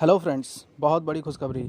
Hello friends, बहुत बड़ी खुशखबरी।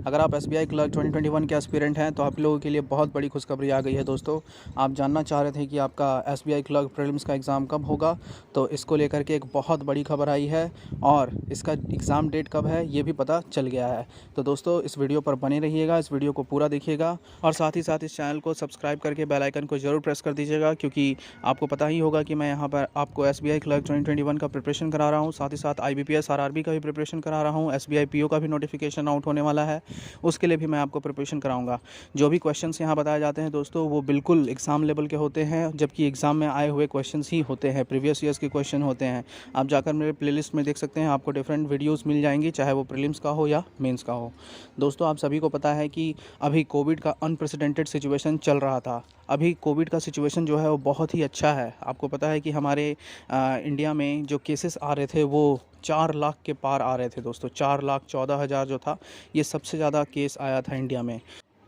अगर आप एसबीआई क्लर्क 2021 के एस्पिरेंट हैं तो आप लोगों के लिए बहुत बड़ी खुशखबरी आ गई है दोस्तों। आप जानना चाह रहे थे कि आपका एसबीआई क्लर्क प्रीलिम्स का एग्ज़ाम कब होगा, तो इसको लेकर के एक बहुत बड़ी खबर आई है और इसका एग्ज़ाम डेट कब है ये भी पता चल गया है। तो दोस्तों इस वीडियो पर बने रहिएगा, इस वीडियो को पूरा देखिएगा और साथ ही साथ इस चैनल को सब्सक्राइब करके बेल आइकन को ज़रूर प्रेस कर दीजिएगा, क्योंकि आपको पता ही होगा कि मैं यहाँ पर आपको एसबीआई क्लर्क 2021 का प्रिपरेशन करा रहा हूँ। साथ ही साथ आईबीपीएस आरआरबी का भी प्रिपरेशन करा रहा हूँ। एसबीआई पीओ का भी नोटिफिकेशन आउट होने वाला है, उसके लिए भी मैं आपको प्रिपरेशन कराऊंगा। जो भी क्वेश्चंस यहाँ बताए जाते हैं दोस्तों वो बिल्कुल एग्ज़ाम लेवल के होते हैं, जबकि एग्ज़ाम में आए हुए क्वेश्चंस ही होते हैं, प्रीवियस ईयर्स के क्वेश्चन होते हैं। आप जाकर मेरे प्लेलिस्ट में देख सकते हैं, आपको डिफरेंट वीडियोज़ मिल जाएंगी, चाहे वो प्रीलिम्स का हो या मेन्स का हो। दोस्तों आप सभी को पता है कि अभी कोविड का अनप्रेसिडेंटेड सिचुएशन चल रहा था। अभी कोविड का सिचुएशन जो है वो बहुत ही अच्छा है। आपको पता है कि हमारे इंडिया में जो केसेस आ रहे थे वो 4 लाख के पार आ रहे थे दोस्तों। 4,14,000 जो था, ये सबसे ज़्यादा केस आया था इंडिया में।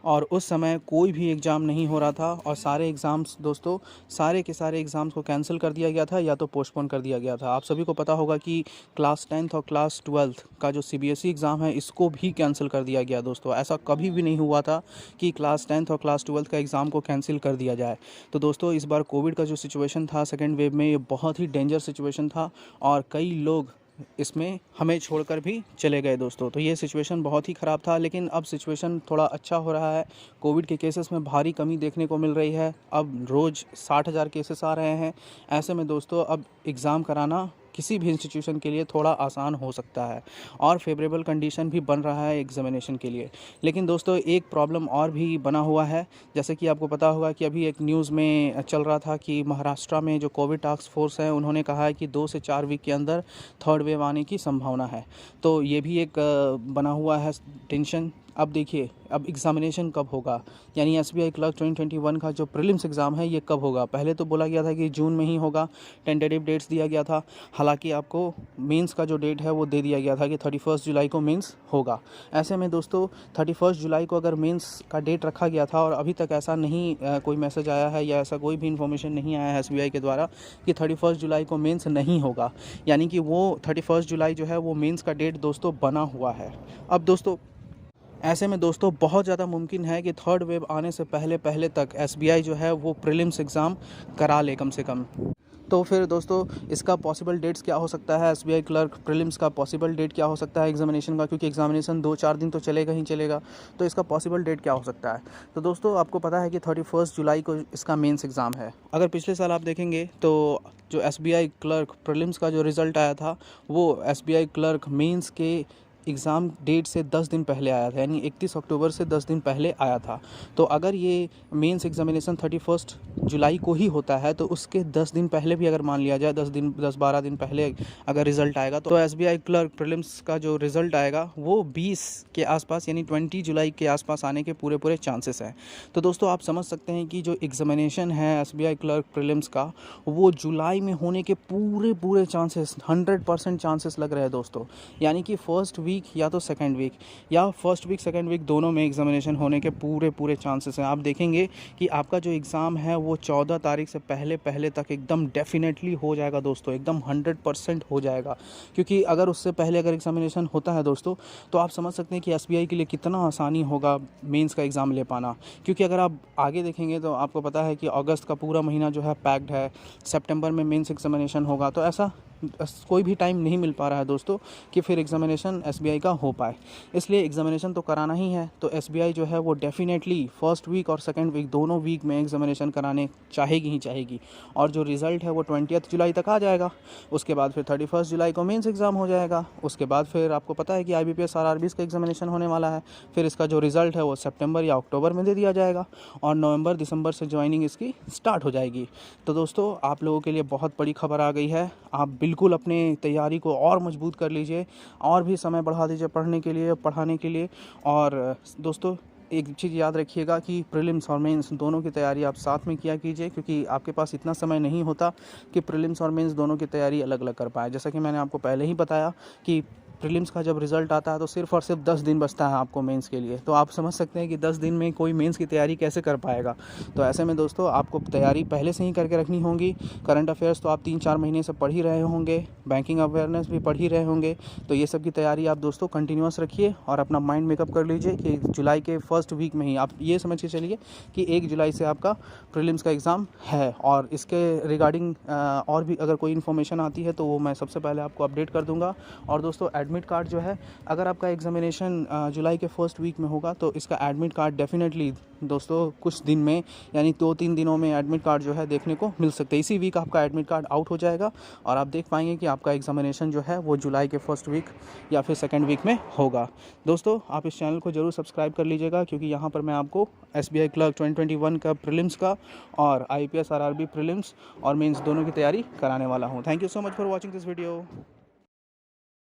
और उस समय कोई भी एग्ज़ाम नहीं हो रहा था और सारे एग्ज़ाम्स दोस्तों, सारे के सारे एग्ज़ाम्स को कैंसिल कर दिया गया था या तो पोस्टपोन कर दिया गया था। आप सभी को पता होगा कि क्लास 10th और क्लास 12th का जो सीबीएसई एग्ज़ाम है इसको भी कैंसिल कर दिया गया दोस्तों। ऐसा कभी भी नहीं हुआ था कि क्लास 10th और क्लास 12th का एग्ज़ाम को कैंसिल कर दिया जाए। तो दोस्तों इस बार कोविड का जो सिचुएशन था सेकेंड वेव में, ये बहुत ही डेंजर सिचुएशन था और कई लोग इसमें हमें छोड़कर भी चले गए दोस्तों। तो ये सिचुएशन बहुत ही ख़राब था, लेकिन अब सिचुएशन थोड़ा अच्छा हो रहा है। कोविड के केसेस में भारी कमी देखने को मिल रही है। अब रोज़ 60,000 केसेस आ रहे हैं। ऐसे में दोस्तों अब एग्ज़ाम कराना किसी भी इंस्टीट्यूशन के लिए थोड़ा आसान हो सकता है और फेवरेबल कंडीशन भी बन रहा है एग्जामिनेशन के लिए। लेकिन दोस्तों एक प्रॉब्लम और भी बना हुआ है। जैसे कि आपको पता होगा कि अभी एक न्यूज़ में चल रहा था कि महाराष्ट्र में जो कोविड टास्क फोर्स है उन्होंने कहा है कि 2 से 4 वीक के अंदर थर्ड वेव आने की संभावना है। तो ये भी एक बना हुआ है टेंशन। अब देखिए अब एग्ज़ामिनेशन कब होगा, यानी एसबीआई क्लर्क 2021 का जो प्रीलिम्स एग्ज़ाम है ये कब होगा। पहले तो बोला गया था कि जून में ही होगा, टेंटेटिव डेट्स दिया गया था। हालांकि आपको मेंस का जो डेट है वो दे दिया गया था कि 31 जुलाई को मेंस होगा। ऐसे में दोस्तों 31 जुलाई को अगर मेंस का डेट रखा गया था और अभी तक ऐसा नहीं कोई मैसेज आया है या ऐसा कोई भी इन्फॉर्मेशन नहीं आया है एसबीआई के द्वारा कि 31 जुलाई को मेंस नहीं होगा, यानी कि वो 31 जुलाई जो है वो मेंस का डेट दोस्तों बना हुआ है। अब दोस्तों ऐसे में दोस्तों बहुत ज़्यादा मुमकिन है कि थर्ड वेव आने से पहले पहले तक एसबीआई जो है वो प्रीलिम्स एग्ज़ाम करा ले कम से कम। तो फिर दोस्तों इसका पॉसिबल डेट्स क्या हो सकता है, एसबीआई क्लर्क प्रीलिम्स का पॉसिबल डेट क्या हो सकता है एग्जामिनेशन का, क्योंकि एग्जामिनेशन 2-4 दिन तो चलेगा ही चलेगा। तो इसका पॉसिबल डेट क्या हो सकता है। तो दोस्तों आपको पता है कि 31 जुलाई को इसका मेंस एग्ज़ाम है। अगर पिछले साल आप देखेंगे तो जो एसबीआई क्लर्क प्रीलिम्स का जो रिज़ल्ट आया था वो एसबीआई क्लर्क मेंस के एग्ज़ाम डेट से 10 दिन पहले आया था, यानी 31 अक्टूबर से 10 दिन पहले आया था। तो अगर ये मेंस एग्ज़ामिनेशन 31 जुलाई को ही होता है तो उसके 10 दिन पहले भी अगर मान लिया जाए, 10-12 दिन पहले अगर रिज़ल्ट आएगा तो एसबीआई क्लर्क प्रीलिम्स का जो रिज़ल्ट आएगा वो 20 के आसपास यानी 20 जुलाई के आसपास आने के पूरे चांसेस हैं। तो दोस्तों आप समझ सकते हैं कि जो एग्ज़ामिनेशन है एसबीआई क्लर्क प्रीलिम्स का वो जुलाई में होने के पूरे चांसेस 100% चांसेस लग रहे हैं दोस्तों। यानी कि फर्स्ट वीक या तो सेकंड वीक या फर्स्ट वीक सेकंड वीक दोनों में एग्जामिनेशन होने के पूरे चांसेस हैं। आप देखेंगे कि आपका जो एग्ज़ाम है वो 14 तारीख से पहले तक एकदम डेफिनेटली हो जाएगा दोस्तों, एकदम 100% हो जाएगा। क्योंकि अगर उससे पहले अगर एग्जामिनेशन होता है दोस्तों तो आप समझ सकते हैं कि एसबीआई के लिए कितना आसानी होगा मेंस का एग्ज़ाम ले पाना। क्योंकि अगर आप आगे देखेंगे तो आपको पता है कि अगस्त का पूरा महीना जो है पैक्ड है, सितंबर में मेंस एग्जामिनेशन होगा। तो ऐसा कोई भी टाइम नहीं मिल पा रहा है दोस्तों कि फिर एग्ज़ामिनेशन एसबीआई का हो पाए। इसलिए एग्ज़ामिनेशन तो कराना ही है। तो एसबीआई जो है वो डेफिनेटली फर्स्ट वीक और सेकंड वीक दोनों वीक में एग्ज़ामिनेशन कराने चाहेगी ही चाहेगी। और जो रिज़ल्ट है वो 20 जुलाई तक आ जाएगा। उसके बाद फिर 31 जुलाई को मेंस एग्ज़ाम हो जाएगा। उसके बाद फिर आपको पता है कि आईबीपीएस आरआरबी का एग्ज़ामिनेशन होने वाला है। फिर इसका जो रिज़ल्ट है वो सितंबर या अक्टूबर में दे दिया जाएगा और नवंबर दिसंबर से ज्वाइनिंग इसकी स्टार्ट हो जाएगी। तो दोस्तों आप लोगों के लिए बहुत बड़ी खबर आ गई है। आप बिल्कुल अपने तैयारी को और मजबूत कर लीजिए और भी समय बढ़ा दीजिए पढ़ने के लिए। और दोस्तों एक चीज़ याद रखिएगा कि प्रीलिम्स और मेंस दोनों की तैयारी आप साथ में किया कीजिए, क्योंकि आपके पास इतना समय नहीं होता कि प्रीलिम्स और मेंस दोनों की तैयारी अलग अलग कर पाए। जैसा कि मैंने आपको पहले ही बताया कि प्रीलिम्स का जब रिज़ल्ट आता है तो सिर्फ़ और सिर्फ 10 दिन बचता है आपको मेंस के लिए। तो आप समझ सकते हैं कि 10 दिन में कोई मेंस की तैयारी कैसे कर पाएगा। तो ऐसे में दोस्तों आपको तैयारी पहले से ही करके रखनी होगी। करंट अफेयर्स तो आप 3-4 महीने से पढ़ ही रहे होंगे, बैंकिंग अवेयरनेस भी पढ़ ही रहे होंगे। तो ये सब की तैयारी आप दोस्तों कंटिन्यूअस रखिए और अपना माइंड मेकअप कर लीजिए कि जुलाई के फर्स्ट वीक में ही आप ये समझ के चलिए कि 1 जुलाई से आपका प्रीलिम्स का एग्ज़ाम है। और इसके रिगार्डिंग और भी अगर कोई इन्फॉर्मेशन आती है तो वो मैं सबसे पहले आपको अपडेट कर दूंगा। और दोस्तों एडमिट कार्ड जो है, अगर आपका एग्जामिनेशन जुलाई के फर्स्ट वीक में होगा तो इसका एडमिट कार्ड डेफिनेटली दोस्तों कुछ दिन में, यानी 2-3 दिनों में एडमिट कार्ड जो है देखने को मिल सकते हैं। इसी वीक आपका एडमिट कार्ड आउट हो जाएगा और आप देख पाएंगे कि आपका एग्जामिनेशन जो है वो जुलाई के फर्स्ट वीक या फिर सेकेंड वीक में होगा। दोस्तों आप इस चैनल को ज़रूर सब्सक्राइब कर लीजिएगा, क्योंकि यहाँ पर मैं आपको SBI क्लर्क 2021 का प्रीलिम्स का और IPS RRB प्रीलिम्स और मेंस दोनों की तैयारी कराने वाला हूँ। Thank you so much for watching this video.